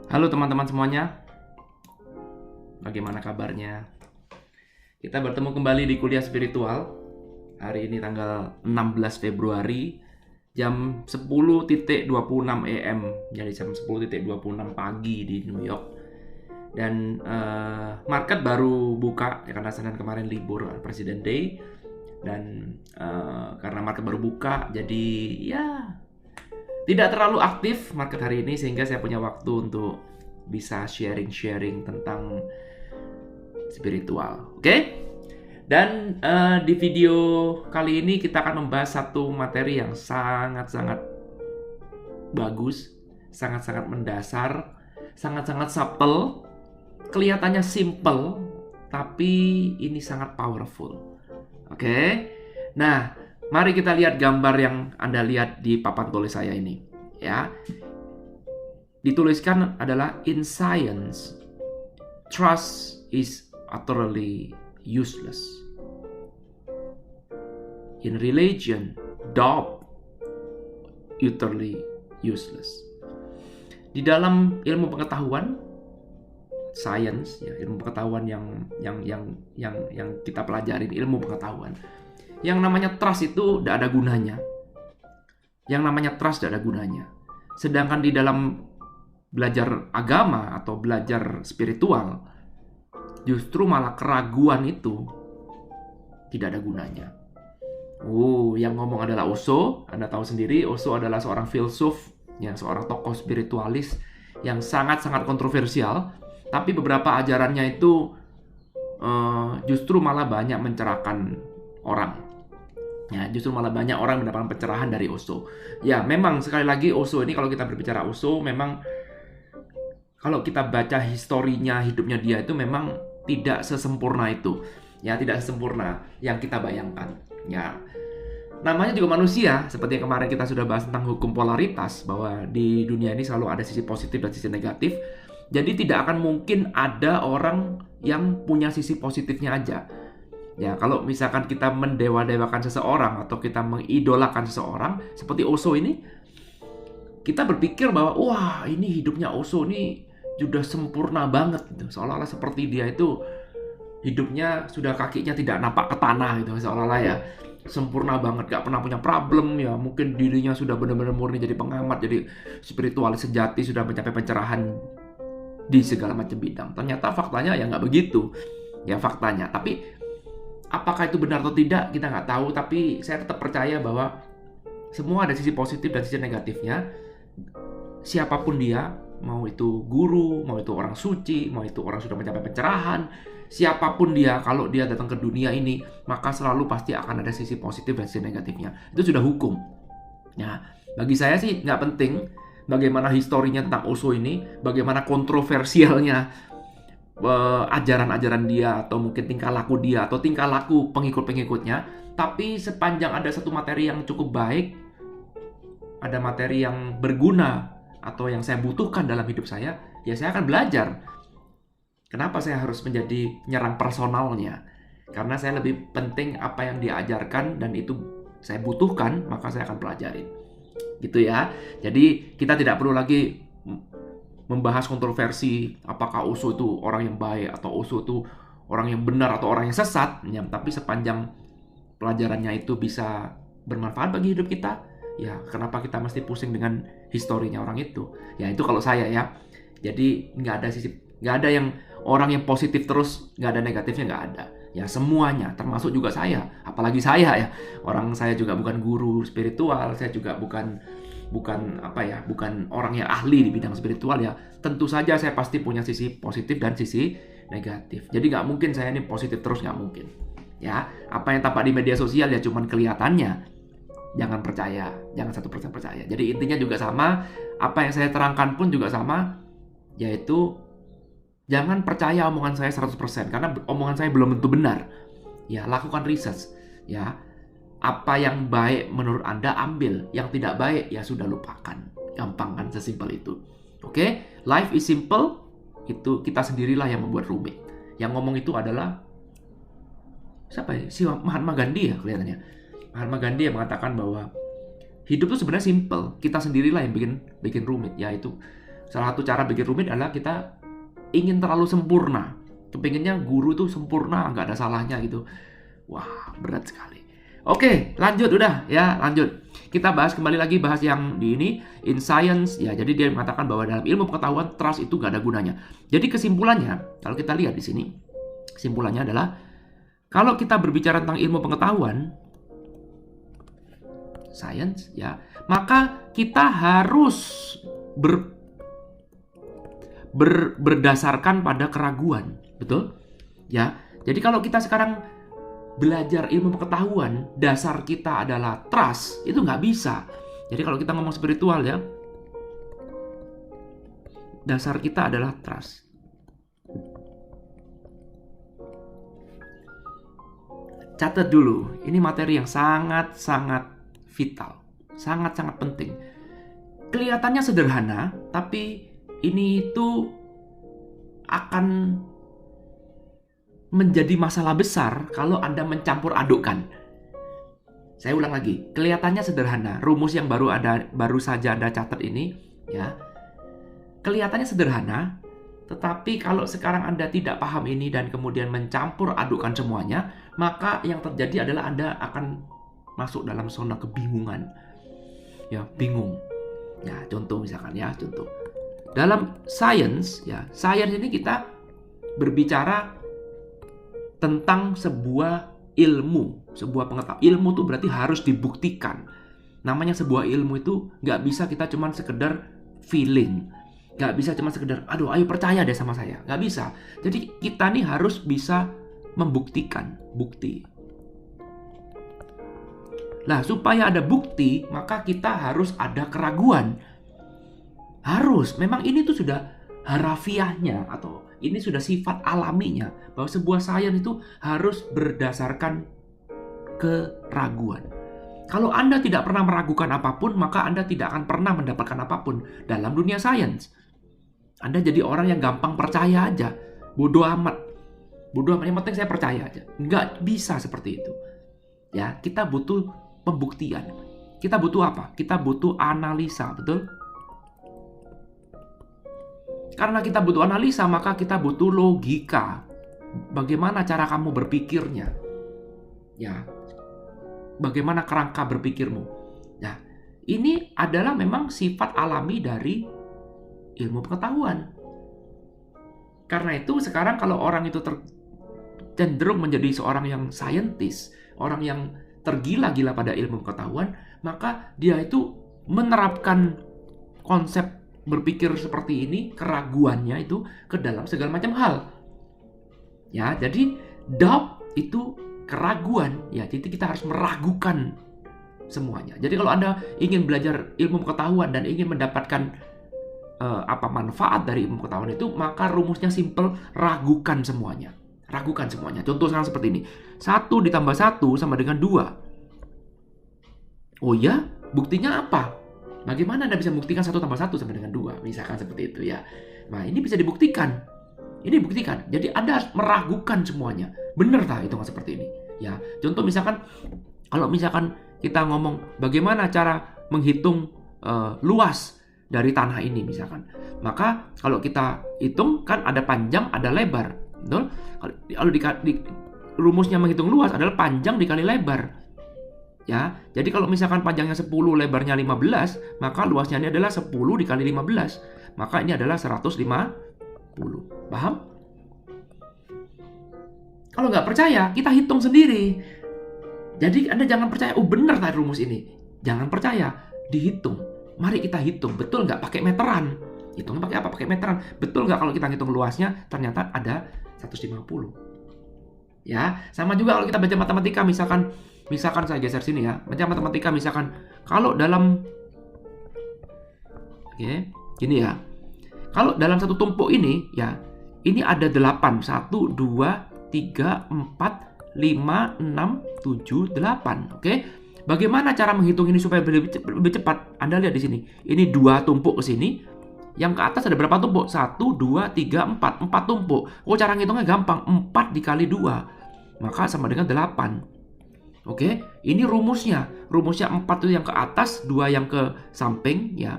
Halo teman-teman semuanya, bagaimana kabarnya? Kita bertemu kembali di kuliah spiritual. Hari ini tanggal 16 Februari jam 10.26 AM, jadi jam 10.26 pagi di New York. Dan market baru buka ya, karena Senin kemarin libur President Day. Dan karena market baru buka, jadi ya tidak terlalu aktif market hari ini, sehingga saya punya waktu untuk bisa sharing-sharing tentang spiritual. Oke? Dan di video kali ini kita akan membahas satu materi yang sangat-sangat bagus, sangat-sangat mendasar, sangat-sangat subtle, kelihatannya simple, tapi ini sangat powerful. Oke? Nah, mari kita lihat gambar yang Anda lihat di papan tulis saya ini, ya. Dituliskan adalah in science, trust is utterly useless. In religion, doubt utterly useless. Di dalam ilmu pengetahuan, science, ya, ilmu pengetahuan yang kita pelajarin, ilmu pengetahuan, yang namanya trust itu tidak ada gunanya. Yang namanya trust tidak ada gunanya. Sedangkan di dalam belajar agama atau belajar spiritual, justru malah keraguan itu tidak ada gunanya. Yang ngomong adalah Osho. Anda tahu sendiri, Osho adalah seorang filsuf, ya, seorang tokoh spiritualis yang sangat-sangat kontroversial. Tapi beberapa ajarannya itu justru malah banyak mencerahkan orang. Ya, justru malah banyak orang mendapatkan pencerahan dari Osho. Ya, memang sekali lagi Osho ini, kalau kita berbicara Osho, memang kalau kita baca historinya, hidupnya dia itu memang tidak sesempurna itu. Ya, tidak sesempurna yang kita bayangkan. Ya, namanya juga manusia, seperti yang kemarin kita sudah bahas tentang hukum polaritas, bahwa di dunia ini selalu ada sisi positif dan sisi negatif. Jadi tidak akan mungkin ada orang yang punya sisi positifnya aja. Ya, kalau misalkan kita mendewa-dewakan seseorang atau kita mengidolakan seseorang seperti Osho ini, kita berpikir bahwa wah, ini hidupnya Osho ini sudah sempurna banget gitu. Seolah-olah seperti dia itu hidupnya sudah kakinya tidak napak ke tanah gitu, seolah-olah ya sempurna banget, gak pernah punya problem, ya mungkin dirinya sudah benar-benar murni jadi pengamat, jadi spiritualis sejati, sudah mencapai pencerahan di segala macam bidang. Ternyata faktanya ya nggak begitu, ya faktanya. Tapi apakah itu benar atau tidak kita nggak tahu. Tapi saya tetap percaya bahwa semua ada sisi positif dan sisi negatifnya. Siapapun dia, mau itu guru, mau itu orang suci, mau itu orang sudah mencapai pencerahan, siapapun dia, kalau dia datang ke dunia ini, maka selalu pasti akan ada sisi positif dan sisi negatifnya. Itu sudah hukum. Ya, bagi saya sih nggak penting bagaimana historinya tentang Osho ini, bagaimana kontroversialnya ajaran-ajaran dia, atau mungkin tingkah laku dia, atau tingkah laku pengikut-pengikutnya. Tapi sepanjang ada satu materi yang cukup baik, ada materi yang berguna, atau yang saya butuhkan dalam hidup saya, ya saya akan belajar. Kenapa saya harus menjadi nyerang personalnya? Karena saya lebih penting apa yang diajarkan dan itu saya butuhkan, maka saya akan pelajarin. Gitu ya. Jadi kita tidak perlu lagi membahas kontroversi apakah Osho itu orang yang baik atau Osho itu orang yang benar atau orang yang sesat, ya, tapi sepanjang pelajarannya itu bisa bermanfaat bagi hidup kita, ya kenapa kita mesti pusing dengan historinya orang itu? Ya itu kalau saya ya. Jadi nggak ada yang orang yang positif terus, nggak ada negatifnya, nggak ada. Ya semuanya, termasuk juga saya. Apalagi saya ya, saya juga bukan guru spiritual, saya juga bukan orang yang ahli di bidang spiritual ya. Tentu saja saya pasti punya sisi positif dan sisi negatif. Jadi nggak mungkin saya ini positif terus, nggak mungkin. Ya, apa yang tampak di media sosial ya cuman kelihatannya. Jangan percaya, jangan 100% percaya. Jadi intinya juga sama, apa yang saya terangkan pun juga sama, yaitu jangan percaya omongan saya 100%, karena omongan saya belum tentu benar. Ya, lakukan research. Ya, apa yang baik menurut Anda ambil, yang tidak baik ya sudah lupakan. Gampang kan, sesimpel itu. Oke, life is simple. Itu kita sendirilah yang membuat rumit. Yang ngomong itu adalah siapa ya? Si Mahatma Gandhi ya kelihatannya. Mahatma Gandhi yang mengatakan bahwa hidup itu sebenarnya simple. Kita sendirilah yang bikin rumit. Yaitu Salah satu cara bikin rumit adalah kita ingin terlalu sempurna. Kepinginnya guru tuh sempurna, nggak ada salahnya gitu. Wah, berat sekali. Oke, lanjut udah ya, lanjut. Kita bahas kembali lagi, bahas yang di ini, in science ya. Jadi dia mengatakan bahwa dalam ilmu pengetahuan trust itu nggak ada gunanya. Jadi kesimpulannya, kalau kita lihat di sini, kesimpulannya adalah kalau kita berbicara tentang ilmu pengetahuan, science ya, maka kita harus berdasarkan pada keraguan, betul? Ya. Jadi kalau kita sekarang belajar ilmu pengetahuan, dasar kita adalah trust, itu nggak bisa. Jadi kalau kita ngomong spiritual ya, dasar kita adalah trust. Catat dulu, ini materi yang sangat-sangat vital, sangat-sangat penting. Kelihatannya sederhana, tapi ini itu akan menjadi masalah besar kalau Anda mencampur adukkan. Saya ulang lagi, kelihatannya sederhana. Rumus yang baru saja Anda catat ini, ya, kelihatannya sederhana, tetapi kalau sekarang Anda tidak paham ini dan kemudian mencampur adukkan semuanya, maka yang terjadi adalah Anda akan masuk dalam zona kebingungan. Ya, bingung. Ya, contoh misalkan ya, contoh. Dalam science, ya, science ini kita berbicara tentang sebuah ilmu, sebuah pengetahuan. Ilmu itu berarti harus dibuktikan. Namanya sebuah ilmu itu nggak bisa kita cuman sekedar feeling. Nggak bisa cuma sekedar, aduh ayo percaya deh sama saya. Nggak bisa. Jadi kita nih harus bisa membuktikan, bukti. Nah, supaya ada bukti, maka kita harus ada keraguan. Harus, memang ini tuh sudah harafiahnya atau ini sudah sifat alaminya bahwa sebuah sains itu harus berdasarkan keraguan. Kalau Anda tidak pernah meragukan apapun, maka Anda tidak akan pernah mendapatkan apapun dalam dunia sains. Anda jadi orang yang gampang percaya aja, bodoh amat. Bodoh amat, yang penting saya percaya aja. Nggak bisa seperti itu. Ya, kita butuh pembuktian. Kita butuh apa? Kita butuh analisa, betul? Karena kita butuh analisa, maka kita butuh logika. Bagaimana cara kamu berpikirnya? Ya, bagaimana kerangka berpikirmu? Nah, ini adalah memang sifat alami dari ilmu pengetahuan. Karena itu sekarang kalau orang itu cenderung menjadi seorang yang scientist, orang yang tergila-gila pada ilmu pengetahuan, maka dia itu menerapkan konsep berpikir seperti ini, keraguannya itu ke dalam segala macam hal. Ya, jadi doubt itu keraguan. Ya, jadi kita harus meragukan semuanya. Jadi kalau Anda ingin belajar ilmu pengetahuan dan ingin mendapatkan manfaat dari ilmu pengetahuan itu, maka rumusnya simple, ragukan semuanya. Ragukan semuanya. Contoh sekarang seperti ini. 1 ditambah 1 sama dengan 2. Oh ya? Buktinya apa? Bagaimana Anda bisa membuktikan 1 tambah 1 sama dengan 2? Misalkan seperti itu ya. Nah, ini bisa dibuktikan. Ini dibuktikan. Jadi Anda harus meragukan semuanya. Benar tak hitungan seperti ini? Ya, contoh misalkan, kalau misalkan kita ngomong bagaimana cara menghitung luas dari tanah ini misalkan. Maka kalau kita hitung kan ada panjang, ada lebar. Betul? Kalau rumusnya menghitung luas adalah panjang dikali lebar. Ya, jadi kalau misalkan panjangnya 10, lebarnya 15, maka luasnya ini adalah 10 dikali 15. Maka ini adalah 150. Paham? Kalau nggak percaya, kita hitung sendiri. Jadi Anda jangan percaya, oh benar tadi rumus ini. Jangan percaya, dihitung. Mari kita hitung, betul nggak pakai meteran? Hitungnya pakai apa? Pakai meteran. Betul nggak kalau kita hitung luasnya, ternyata ada 150. Ya, sama juga kalau kita baca matematika, misalkan saya geser sini ya, baca matematika misalkan, kalau dalam, gini ya, kalau dalam satu tumpuk ini, ya, ini ada 8, 1, 2, 3, 4, 5, 6, 7, 8, oke? Bagaimana cara menghitung ini supaya lebih cepat? Anda lihat di sini, ini 2 tumpuk ke sini, yang ke atas ada berapa tumpuk? 1, 2, 3, 4, 4 tumpuk. Oh, cara ngitungnya gampang, 4 dikali 2, maka sama dengan 8. Oke, ini rumusnya. Rumusnya 4 itu yang ke atas, 2 yang ke samping ya.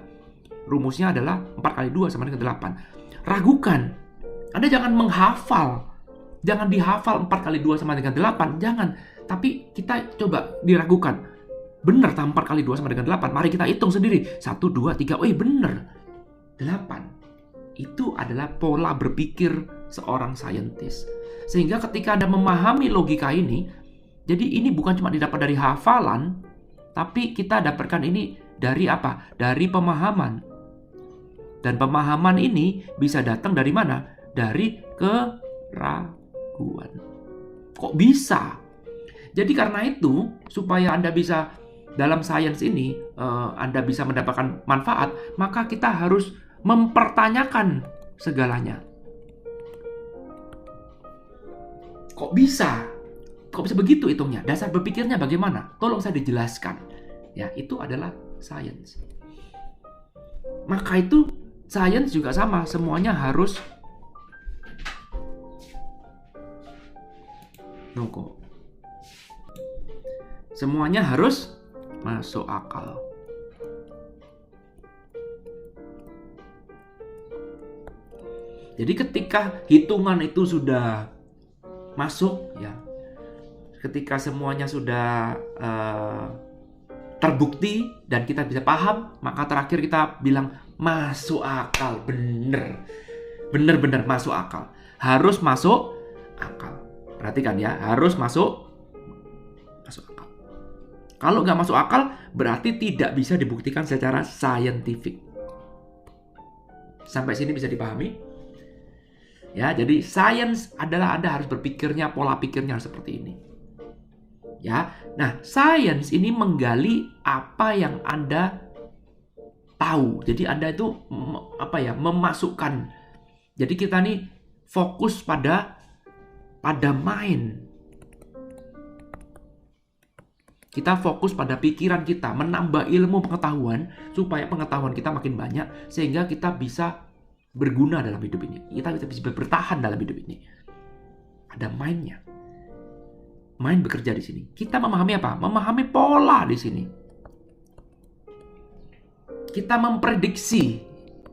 rumusnya adalah 4 kali 2 sama dengan 8. Ragukan. Anda jangan menghafal. Jangan dihafal 4 kali 2 sama dengan 8. Jangan. Tapi kita coba diragukan. Benar tak 4 kali 2 sama dengan 8? Mari kita hitung sendiri. 1, 2, 3. Benar. 8. Itu adalah pola berpikir seorang saintis. Sehingga ketika Anda memahami logika ini, jadi ini bukan cuma didapat dari hafalan, tapi kita dapatkan ini dari apa? Dari pemahaman. Dan pemahaman ini bisa datang dari mana? Dari keraguan. Kok bisa? Jadi karena itu, supaya Anda bisa dalam sains ini, Anda bisa mendapatkan manfaat, maka kita harus mempertanyakan segalanya. Kok bisa? Kok bisa begitu hitungnya? Dasar berpikirnya bagaimana? Tolong saya dijelaskan. Ya, itu adalah sains. Maka itu sains juga sama, semuanya harus semuanya harus masuk akal. Jadi ketika hitungan itu sudah masuk, ya, ketika semuanya sudah terbukti dan kita bisa paham, maka terakhir kita bilang masuk akal. Bener masuk akal. Harus masuk akal. Perhatikan ya, harus masuk akal. Kalau nggak masuk akal, berarti tidak bisa dibuktikan secara saintifik. Sampai sini bisa dipahami? Ya, jadi sains adalah Anda harus berpikirnya, pola pikirnya seperti ini. Ya, nah sains ini menggali apa yang Anda tahu. Jadi Anda itu memasukkan. Jadi kita nih fokus pada mind. Kita fokus pada pikiran kita, menambah ilmu pengetahuan supaya pengetahuan kita makin banyak sehingga kita bisa berguna dalam hidup ini. Kita bisa bertahan dalam hidup ini. Ada mind-nya. Mind bekerja di sini. Kita memahami apa? Memahami pola di sini. Kita memprediksi.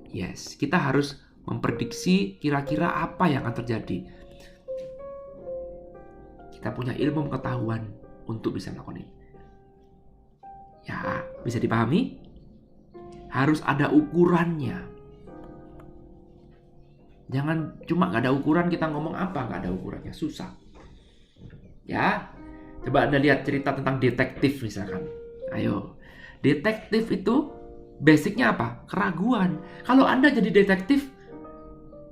Yes, kita harus memprediksi kira-kira apa yang akan terjadi. Kita punya ilmu pengetahuan untuk bisa melakukan ini. Ya, bisa dipahami? Harus ada ukurannya. Jangan cuma nggak ada ukuran kita ngomong apa, nggak ada ukurannya, susah. Ya, coba Anda lihat cerita tentang detektif misalkan. Ayo, detektif itu basicnya apa? Keraguan. Kalau Anda jadi detektif,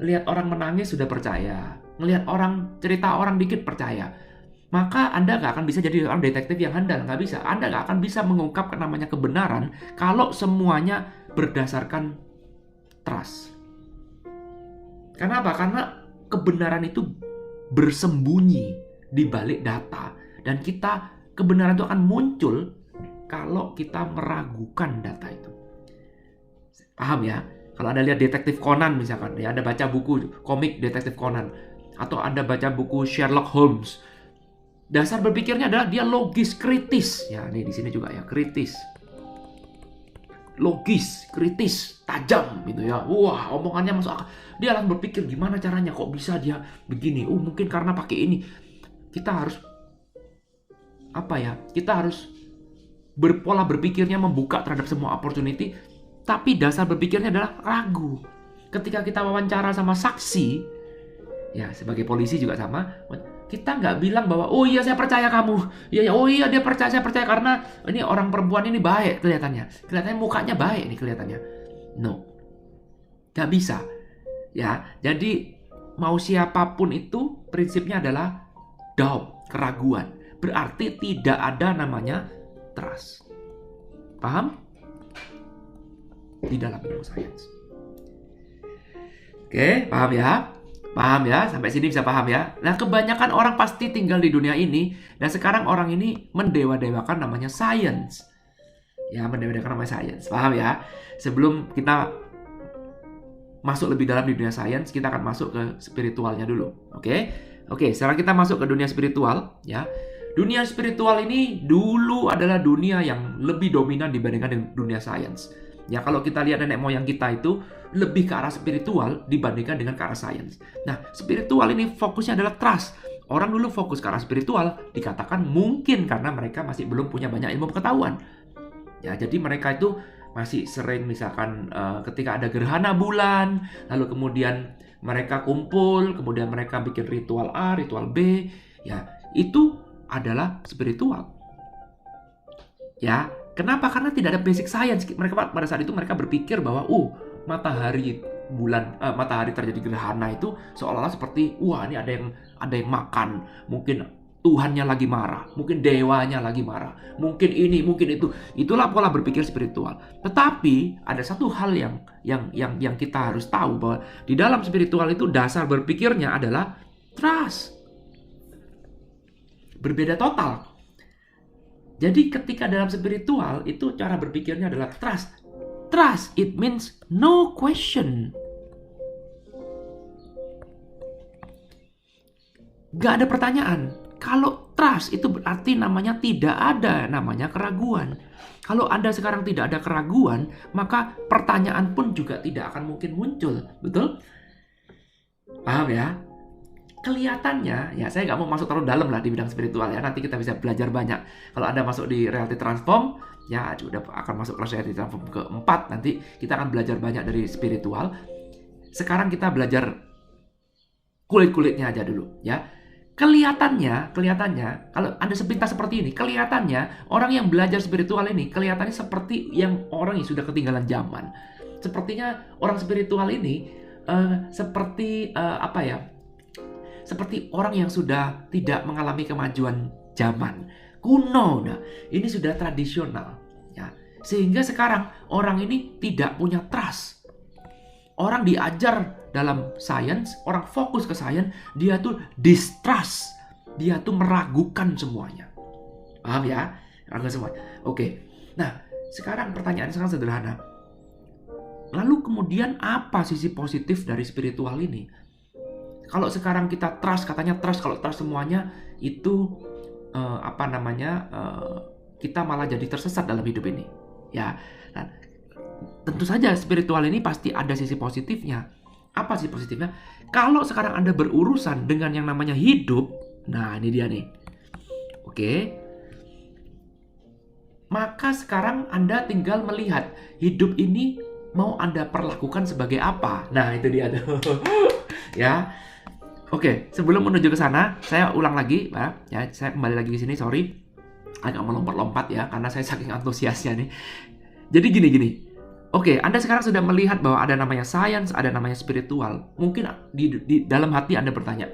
lihat orang menangis sudah percaya, ngelihat orang cerita orang dikit percaya, maka Anda nggak akan bisa jadi orang detektif yang handal, nggak bisa. Anda nggak akan bisa mengungkap namanya kebenaran kalau semuanya berdasarkan trust. Kenapa? Karena kebenaran itu bersembunyi di balik data, dan kebenaran itu akan muncul kalau kita meragukan data itu. Paham ya? Kalau Anda lihat detektif Conan misalkan, ya Anda baca buku komik detektif Conan atau Anda baca buku Sherlock Holmes, dasar berpikirnya adalah dia logis, kritis. Ya, nih di sini juga ya, kritis. Logis, kritis, tajam gitu ya. Wah, omongannya masuk akal. Dia langsung berpikir gimana caranya, kok bisa dia begini? Mungkin karena pakai ini. Kita harus Kita harus berpola berpikirnya membuka terhadap semua opportunity, tapi dasar berpikirnya adalah ragu. Ketika kita wawancara sama saksi, ya sebagai polisi juga sama, kita nggak bilang bahwa oh iya saya percaya kamu, oh iya dia percaya, saya percaya karena ini orang perempuan ini baik kelihatannya mukanya baik nih kelihatannya. No, nggak bisa. Ya, jadi mau siapapun itu prinsipnya adalah doubt, keraguan. Berarti tidak ada namanya trust. Paham? Di dalam ilmu sains. Oke, paham ya? Paham ya? Sampai sini bisa paham ya? Nah, kebanyakan orang pasti tinggal di dunia ini, dan sekarang orang ini mendewa-dewakan namanya sains. Ya, mendewa-dewakan namanya sains. Paham ya? Sebelum kita masuk lebih dalam di dunia sains, kita akan masuk ke spiritualnya dulu. Oke, sekarang kita masuk ke dunia spiritual. Ya, dunia spiritual ini dulu adalah dunia yang lebih dominan dibandingkan dengan dunia sains. Ya, kalau kita lihat nenek moyang kita itu lebih ke arah spiritual dibandingkan dengan ke arah sains. Nah, spiritual ini fokusnya adalah trust. Orang dulu fokus ke arah spiritual, dikatakan mungkin karena mereka masih belum punya banyak ilmu pengetahuan. Ya, jadi mereka itu masih sering misalkan ketika ada gerhana bulan, lalu kemudian mereka kumpul, kemudian mereka bikin ritual A, ritual B, ya itu adalah spiritual. Ya, kenapa? Karena tidak ada basic science. Mereka pada saat itu mereka berpikir bahwa matahari terjadi gerhana itu seolah-olah seperti ini ada yang makan, mungkin Tuhannya lagi marah, mungkin dewanya lagi marah, mungkin ini, mungkin itu. Itulah pola berpikir spiritual. Tetapi ada satu hal yang kita harus tahu, bahwa di dalam spiritual itu dasar berpikirnya adalah trust. Berbeda total. Jadi ketika dalam spiritual itu cara berpikirnya adalah trust. Trust, it means no question. Gak ada pertanyaan. Kalau trust itu berarti namanya tidak ada namanya keraguan. Kalau Anda sekarang tidak ada keraguan, maka pertanyaan pun juga tidak akan mungkin muncul. Betul? Paham ya? Kelihatannya, ya saya nggak mau masuk terlalu dalam lah di bidang spiritual ya. Nanti kita bisa belajar banyak. Kalau Anda masuk di Reality Transform, ya sudah akan masuk kelas Reality Transform keempat. Nanti kita akan belajar banyak dari spiritual. Sekarang kita belajar kulit-kulitnya aja dulu ya. Kelihatannya kalau Anda sepintas seperti ini, kelihatannya orang yang belajar spiritual ini kelihatannya seperti yang orang yang sudah ketinggalan zaman. Sepertinya orang spiritual ini seperti seperti orang yang sudah tidak mengalami kemajuan zaman kuno. Nah, ini sudah tradisional ya. Sehingga sekarang orang ini tidak punya trust. Orang diajar dalam sains, orang fokus ke sains, dia tuh distrust. Dia tuh meragukan semuanya. Paham ya? Ragu semuanya. Oke. Nah, sekarang pertanyaan sangat sederhana. Lalu kemudian apa sisi positif dari spiritual ini? Kalau sekarang kita trust, katanya trust, kalau trust semuanya itu kita malah jadi tersesat dalam hidup ini. Ya. Nah, tentu saja spiritual ini pasti ada sisi positifnya. Apa sih positifnya? Kalau sekarang Anda berurusan dengan yang namanya hidup, nah ini dia nih. Oke. Maka sekarang Anda tinggal melihat hidup ini mau Anda perlakukan sebagai apa. Nah, itu dia tuh. Ya. Oke, sebelum menuju ke sana, saya ulang lagi, Pak. Ya, saya kembali lagi ke sini, sorry. Agak melompat-lompat ya, karena saya saking antusiasnya nih. Jadi gini. Oke, Anda sekarang sudah melihat bahwa ada namanya sains, ada namanya spiritual. Mungkin di dalam hati Anda bertanya,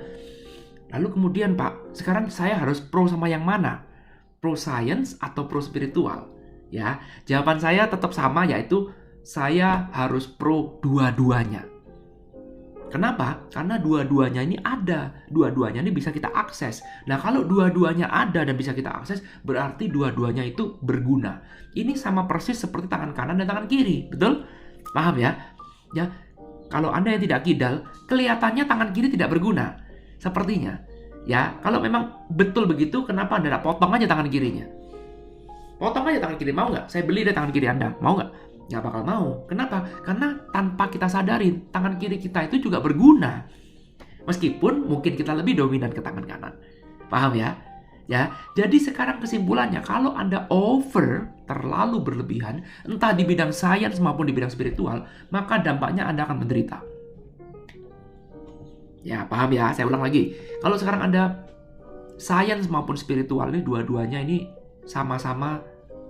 lalu kemudian Pak, sekarang saya harus pro sama yang mana? Pro sains atau pro spiritual? Ya, jawaban saya tetap sama, yaitu saya harus pro dua-duanya. Kenapa? Karena dua-duanya ini ada. Dua-duanya ini bisa kita akses. Nah, kalau dua-duanya ada dan bisa kita akses, berarti dua-duanya itu berguna. Ini sama persis seperti tangan kanan dan tangan kiri. Betul? Paham ya? Ya, kalau Anda yang tidak kidal, kelihatannya tangan kiri tidak berguna. Sepertinya. Ya, kalau memang betul begitu, kenapa Anda tidak potong aja tangan kirinya? Potong aja tangan kiri, mau nggak? Saya beli deh tangan kiri Anda, mau nggak? Nggak bakal mau. Kenapa? Karena tanpa kita sadarin, tangan kiri kita itu juga berguna. Meskipun mungkin kita lebih dominan ke tangan kanan. Paham ya? Ya, jadi sekarang kesimpulannya, kalau Anda terlalu berlebihan, entah di bidang sains maupun di bidang spiritual, maka dampaknya Anda akan menderita. Ya, paham ya? Saya ulang lagi. Kalau sekarang Anda sains maupun spiritual ini dua-duanya ini sama-sama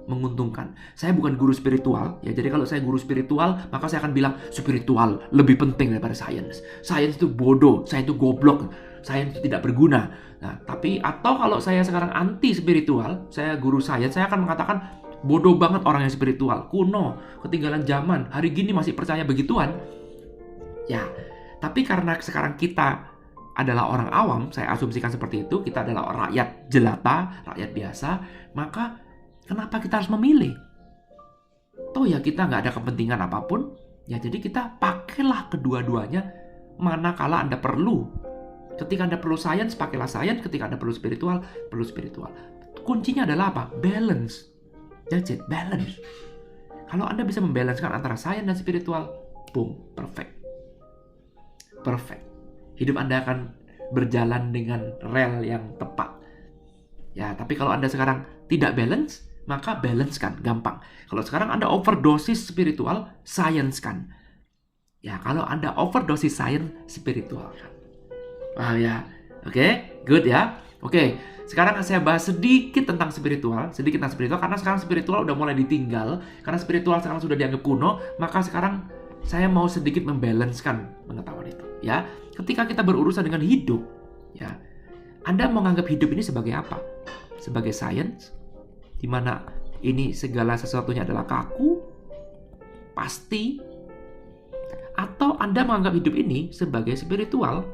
menguntungkan. Saya bukan guru spiritual, ya. Jadi kalau saya guru spiritual, maka saya akan bilang spiritual lebih penting daripada sains. Sains itu bodoh, sains itu goblok, sains itu tidak berguna. Nah, atau kalau saya sekarang anti spiritual, saya guru sains, saya akan mengatakan bodoh banget orang yang spiritual, kuno, ketinggalan zaman, hari gini masih percaya begituan. Ya, tapi karena sekarang kita adalah orang awam, saya asumsikan seperti itu, kita adalah rakyat jelata, rakyat biasa, maka kenapa kita harus memilih? Toh ya kita nggak ada kepentingan apapun, ya jadi kita pakailah kedua-duanya manakala Anda perlu. Ketika Anda perlu sains, pakailah sains. Ketika Anda perlu spiritual, perlu spiritual. Kuncinya adalah apa? Balance. That's it, balance. Kalau Anda bisa membalancekan antara science dan spiritual, boom, perfect. Perfect. Hidup Anda akan berjalan dengan rel yang tepat. Ya, tapi kalau Anda sekarang tidak balance, maka balance kan, gampang. Kalau sekarang Anda overdosis spiritual, science kan. Ya, kalau Anda overdosis science, spiritual kan. Paham ya? Oke, good ya. Oke, sekarang saya bahas sedikit tentang spiritual, karena sekarang spiritual udah mulai ditinggal, karena spiritual sekarang sudah dianggap kuno, maka sekarang saya mau sedikit membalancekan pengetahuan itu, ya. Ketika kita berurusan dengan hidup, ya, Anda mau menganggap hidup ini sebagai apa? Sebagai science, di mana ini segala sesuatunya adalah kaku, pasti, atau Anda menganggap hidup ini sebagai spiritual,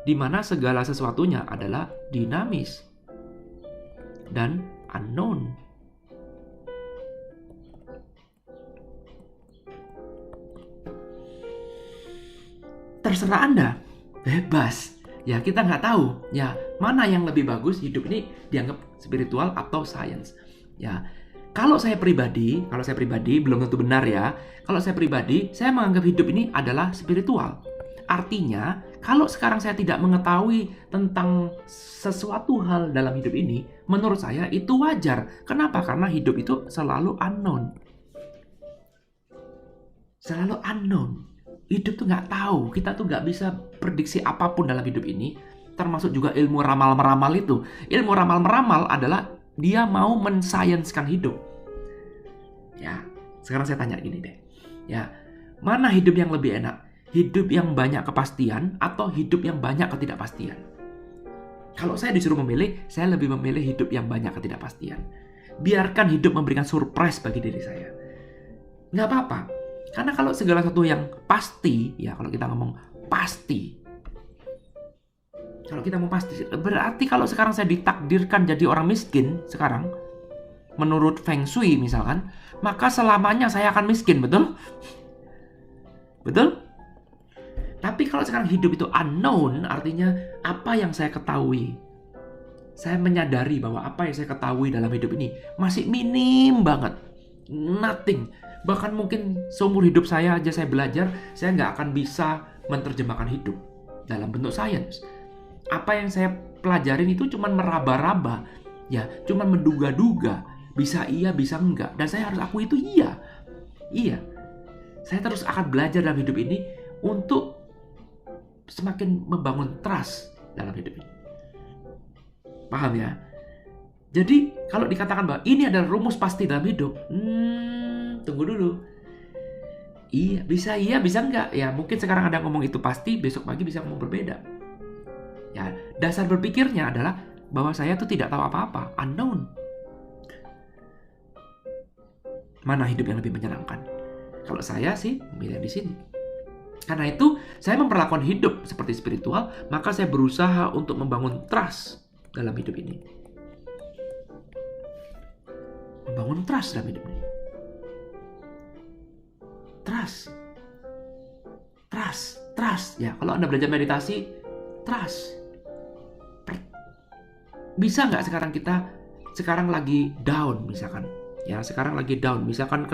di mana segala sesuatunya adalah dinamis dan unknown. Terserah Anda, bebas. Ya, kita nggak tahu. Ya, mana yang lebih bagus hidup ini dianggap spiritual atau science. Ya, kalau saya pribadi belum tentu benar ya. Kalau saya pribadi, saya menganggap hidup ini adalah spiritual. Artinya, kalau sekarang saya tidak mengetahui tentang sesuatu hal dalam hidup ini, menurut saya itu wajar. Kenapa? Karena hidup itu selalu unknown. Selalu unknown. Hidup tuh nggak tahu. Kita tuh nggak bisa prediksi apapun dalam hidup ini. Termasuk juga ilmu ramal-meramal itu. Ilmu ramal-meramal adalah dia mau mensainskan hidup. Ya, sekarang saya tanya gini deh. Ya, mana hidup yang lebih enak? Hidup yang banyak kepastian atau hidup yang banyak ketidakpastian? Kalau saya disuruh memilih, saya lebih memilih hidup yang banyak ketidakpastian. Biarkan hidup memberikan surprise bagi diri saya. Nggak apa-apa. Karena kalau segala sesuatu yang pasti, ya kalau kita ngomong pasti. Kalau kita mau pasti, berarti kalau sekarang saya ditakdirkan jadi orang miskin, sekarang, menurut Feng Shui misalkan, maka selamanya saya akan miskin, betul? Betul? Tapi kalau sekarang hidup itu unknown, artinya apa yang saya ketahui. Saya menyadari bahwa apa yang saya ketahui dalam hidup ini masih minim banget. Nothing. Bahkan mungkin seumur hidup saya aja saya belajar, saya nggak akan bisa menerjemahkan hidup dalam bentuk sains. Apa yang saya pelajarin itu cuma meraba-raba, ya, cuma menduga-duga, bisa iya, bisa enggak, dan saya harus akui itu iya. Saya terus akan belajar dalam hidup ini untuk semakin membangun trust dalam hidup ini. Paham ya? Jadi kalau dikatakan bahwa ini adalah rumus pasti dalam hidup, tunggu dulu. Iya, bisa enggak? Ya, mungkin sekarang Anda ngomong itu pasti, besok pagi bisa ngomong berbeda. Ya, dasar berpikirnya adalah bahwa saya tuh tidak tahu apa-apa, unknown. Mana hidup yang lebih menyenangkan? Kalau saya sih memilih di sini. Karena itu, saya memperlakukan hidup seperti spiritual, maka saya berusaha untuk membangun trust dalam hidup ini. Membangun trust dalam hidup ini. Trust. Ya, kalau Anda belajar meditasi, trust. Bisa nggak sekarang lagi down misalkan. Ya, sekarang lagi down, misalkan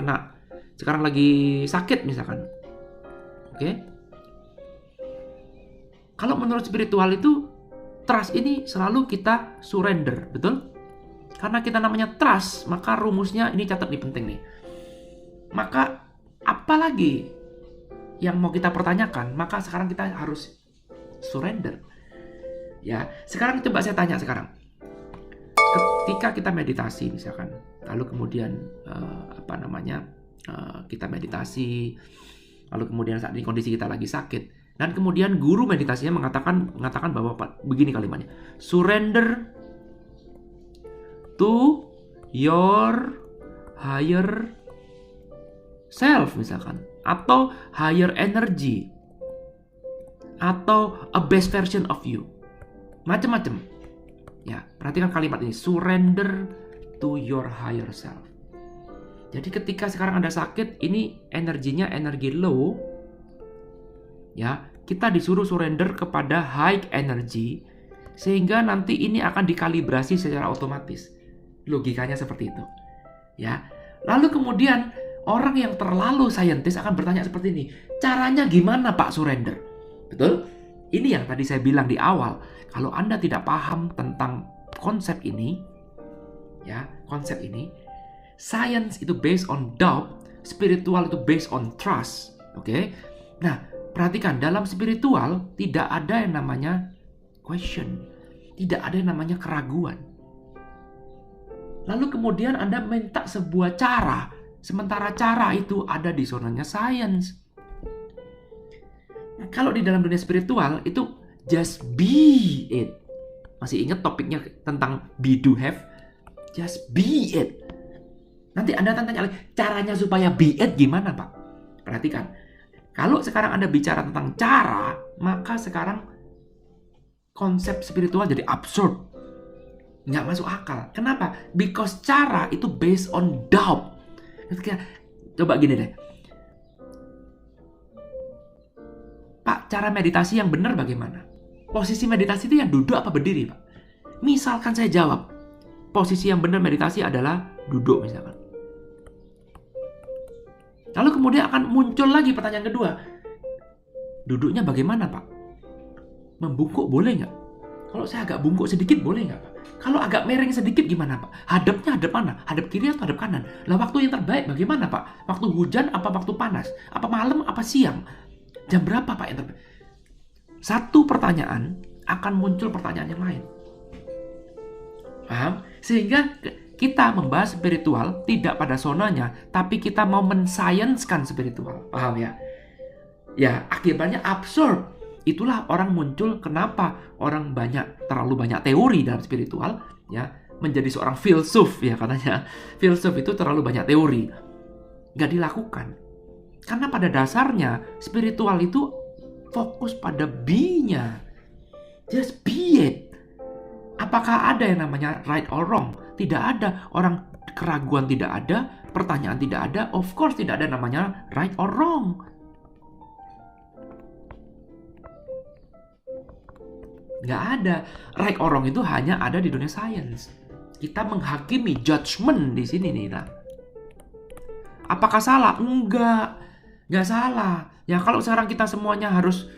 sekarang lagi sakit misalkan. Oke? Kalau menurut spiritual itu, trust ini selalu kita surrender, betul? Karena kita namanya trust, maka rumusnya ini catat nih, penting nih. Maka apalagi yang mau kita pertanyakan, maka sekarang kita harus surrender. Ya, sekarang coba saya tanya sekarang. Ketika kita meditasi misalkan, lalu kemudian kita meditasi, lalu kemudian saat ini kondisi kita lagi sakit, dan kemudian guru meditasinya mengatakan bahwa begini kalimatnya, surrender to your higher self misalkan, atau higher energy, atau a best version of you, macam-macam. Ya, perhatikan kalimat ini, surrender to your higher self. Jadi ketika sekarang Anda sakit, ini energinya energi low, ya, kita disuruh surrender kepada high energy, sehingga nanti ini akan dikalibrasi secara otomatis. Logikanya seperti itu. Ya, Lalu kemudian orang yang terlalu saintis akan bertanya seperti ini, caranya gimana Pak surrender? Betul? Ini yang tadi saya bilang di awal, kalau Anda tidak paham tentang konsep ini, ya, konsep ini, science itu based on doubt, spiritual itu based on trust. Oke? Nah, perhatikan, dalam spiritual tidak ada yang namanya question, tidak ada yang namanya keraguan. Lalu kemudian Anda minta sebuah cara, sementara cara itu ada di zonanya science. Kalau di dalam dunia spiritual itu just be it. Masih ingat topiknya tentang be do have? Just be it. Nanti Anda tanya lagi, caranya supaya be it gimana Pak? Perhatikan, kalau sekarang Anda bicara tentang cara, maka sekarang konsep spiritual jadi absurd. Nggak masuk akal. Kenapa? Because cara itu based on doubt. Coba gini deh. Pak, cara meditasi yang benar bagaimana? Posisi meditasi itu yang duduk apa berdiri, Pak? Misalkan saya jawab, posisi yang benar meditasi adalah duduk misalkan. Lalu kemudian akan muncul lagi pertanyaan kedua. Duduknya bagaimana, Pak? Membungkuk boleh nggak? Kalau saya agak bungkuk sedikit boleh nggak, Pak? Kalau agak miring sedikit gimana, Pak? Hadapnya hadap mana? Hadap kiri atau hadap kanan? Lah waktu yang terbaik bagaimana, Pak? Waktu hujan apa waktu panas? Apa malam apa siang? Jam berapa, Pak, yang terbaik? Satu pertanyaan akan muncul pertanyaan yang lain. Paham? Sehingga kita membahas spiritual tidak pada zonanya, tapi kita mau mensainskan spiritual. Paham ya? Ya, akibatnya absurd. Itulah orang muncul, kenapa orang terlalu banyak teori dalam spiritual, ya, menjadi seorang filsuf, ya katanya. Filsuf itu terlalu banyak teori. Nggak dilakukan. Karena pada dasarnya spiritual itu fokus pada be-nya. Just be it. Apakah ada yang namanya right or wrong? Tidak ada. Orang keraguan tidak ada, pertanyaan tidak ada, of course tidak ada namanya right or wrong. Nggak ada. Right or wrong itu hanya ada di dunia science. Kita menghakimi judgment di sini nih. Nah. Apakah salah? Nggak salah. Ya kalau sekarang kita semuanya harus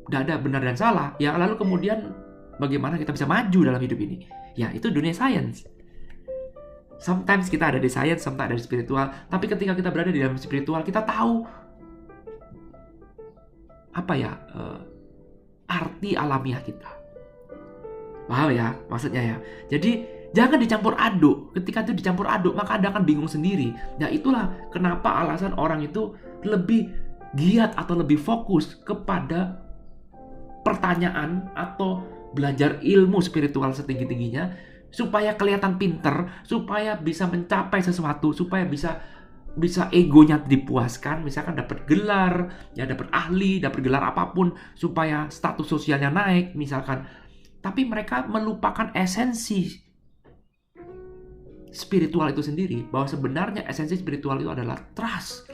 nggak ada benar dan salah, ya lalu kemudian bagaimana kita bisa maju dalam hidup ini? Ya itu dunia science. Sometimes kita ada di science, sometimes ada di spiritual. Tapi ketika kita berada di dalam spiritual, kita tahu apa ya arti alamiah kita. Paham ya maksudnya ya. Jadi jangan dicampur aduk. Ketika itu dicampur aduk, maka Anda akan bingung sendiri. Nah itulah kenapa alasan orang itu lebih giat atau lebih fokus kepada pertanyaan atau belajar ilmu spiritual setinggi-tingginya, supaya kelihatan pinter, supaya bisa mencapai sesuatu, supaya bisa egonya dipuaskan, misalkan dapat gelar, ya dapat ahli, dapat gelar apapun, supaya status sosialnya naik, misalkan. Tapi mereka melupakan esensi spiritual itu sendiri, bahwa sebenarnya esensi spiritual itu adalah trust.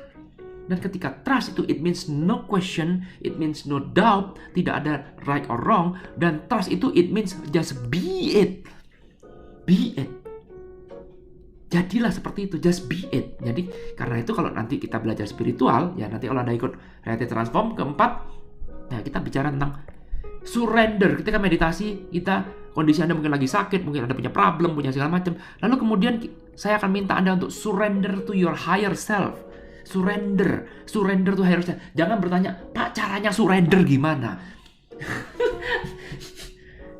Dan ketika trust itu, it means no question, it means no doubt, tidak ada right or wrong, dan trust itu it means just be it. Be it. Jadilah seperti itu, just be it. Jadi karena itu kalau nanti kita belajar spiritual, ya nanti kalau Anda ikut Reality Transform keempat, ya kita bicara tentang surrender. Ketika meditasi, kondisi Anda mungkin lagi sakit, mungkin Anda punya problem, punya segala macam. Lalu kemudian saya akan minta Anda untuk surrender to your higher self. Surrender to higher self. Jangan bertanya, Pak caranya surrender gimana?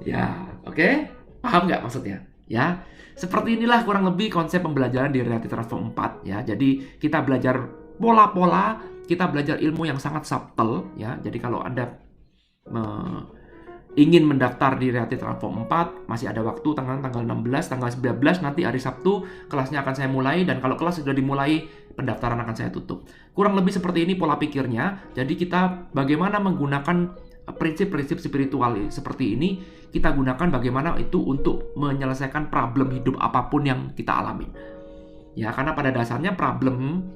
Ya, oke? Paham nggak maksudnya? Ya, seperti inilah kurang lebih konsep pembelajaran di Reality Transform 4 ya. Jadi kita belajar pola-pola, kita belajar ilmu yang sangat subtle ya. Jadi kalau Anda ingin mendaftar di Reality Transform 4, masih ada waktu tanggal 16, tanggal 19 nanti hari Sabtu kelasnya akan saya mulai, dan kalau kelas sudah dimulai pendaftaran akan saya tutup. Kurang lebih seperti ini pola pikirnya. Jadi kita bagaimana menggunakan prinsip-prinsip spiritual seperti ini, kita gunakan bagaimana itu untuk menyelesaikan problem hidup apapun yang kita alami. Ya, karena pada dasarnya problem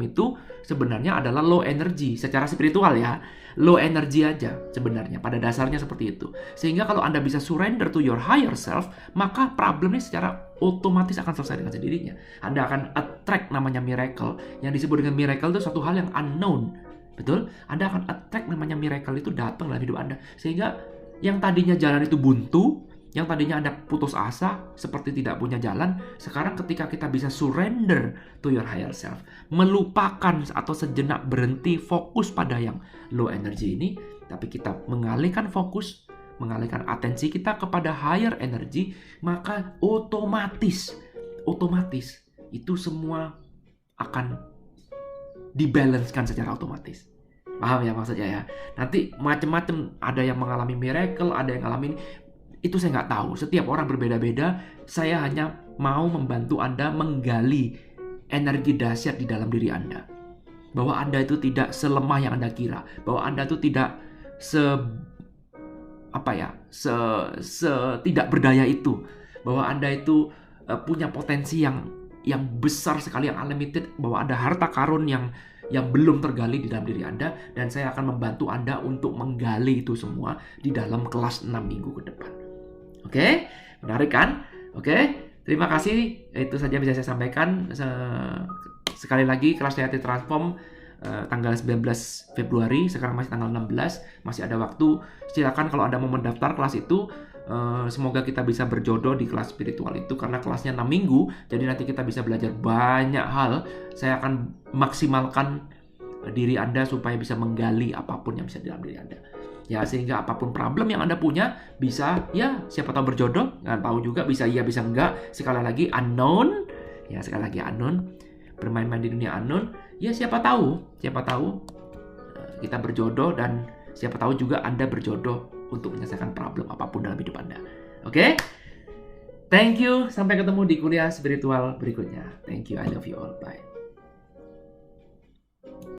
itu sebenarnya adalah low energy secara spiritual ya. Low energy aja sebenarnya, pada dasarnya seperti itu. Sehingga kalau Anda bisa surrender to your higher self, maka problemnya secara otomatis akan selesai dengan sendirinya. Anda akan attract namanya miracle. Yang disebut dengan miracle itu suatu hal yang unknown. Betul? Anda akan attract namanya miracle itu datang dalam hidup Anda. Sehingga yang tadinya jalan itu buntu, yang tadinya Anda putus asa, seperti tidak punya jalan, sekarang ketika kita bisa surrender to your higher self, melupakan atau sejenak berhenti fokus pada yang low energy ini, tapi kita mengalihkan fokus, mengalihkan atensi kita kepada higher energy, maka otomatis itu semua akan dibalancekan secara otomatis. Paham ya maksudnya ya? Nanti macam-macam, ada yang mengalami miracle, ada yang ngalamin, itu saya nggak tahu. Setiap orang berbeda-beda. Saya hanya mau membantu Anda menggali energi dahsyat di dalam diri Anda. Bahwa Anda itu tidak selemah yang Anda kira. Bahwa Anda itu tidak tidak berdaya itu. Bahwa Anda itu punya potensi yang besar sekali, yang unlimited. Bahwa ada harta karun yang belum tergali di dalam diri Anda. Dan saya akan membantu Anda untuk menggali itu semua di dalam kelas 6 minggu ke depan. Oke, menarik kan? Oke, terima kasih. Itu saja bisa saya sampaikan. Sekali lagi, kelas Reality Transform tanggal 19 Februari, sekarang masih tanggal 16, masih ada waktu. Silakan kalau Anda mau mendaftar kelas itu. Semoga kita bisa berjodoh di kelas spiritual itu, karena kelasnya 6 minggu, jadi nanti kita bisa belajar banyak hal. Saya akan maksimalkan diri Anda supaya bisa menggali apapun yang bisa di dalam diri Anda. Ya, sehingga apapun problem yang Anda punya, bisa, ya, siapa tahu berjodoh, nggak tahu juga, bisa iya, bisa enggak. Sekali lagi, unknown. Ya, sekali lagi, unknown. Bermain-main di dunia unknown. Ya, siapa tahu kita berjodoh, dan siapa tahu juga Anda berjodoh untuk menyelesaikan problem apapun dalam hidup Anda. Oke? Thank you. Sampai ketemu di kuliah spiritual berikutnya. Thank you. I love you all. Bye.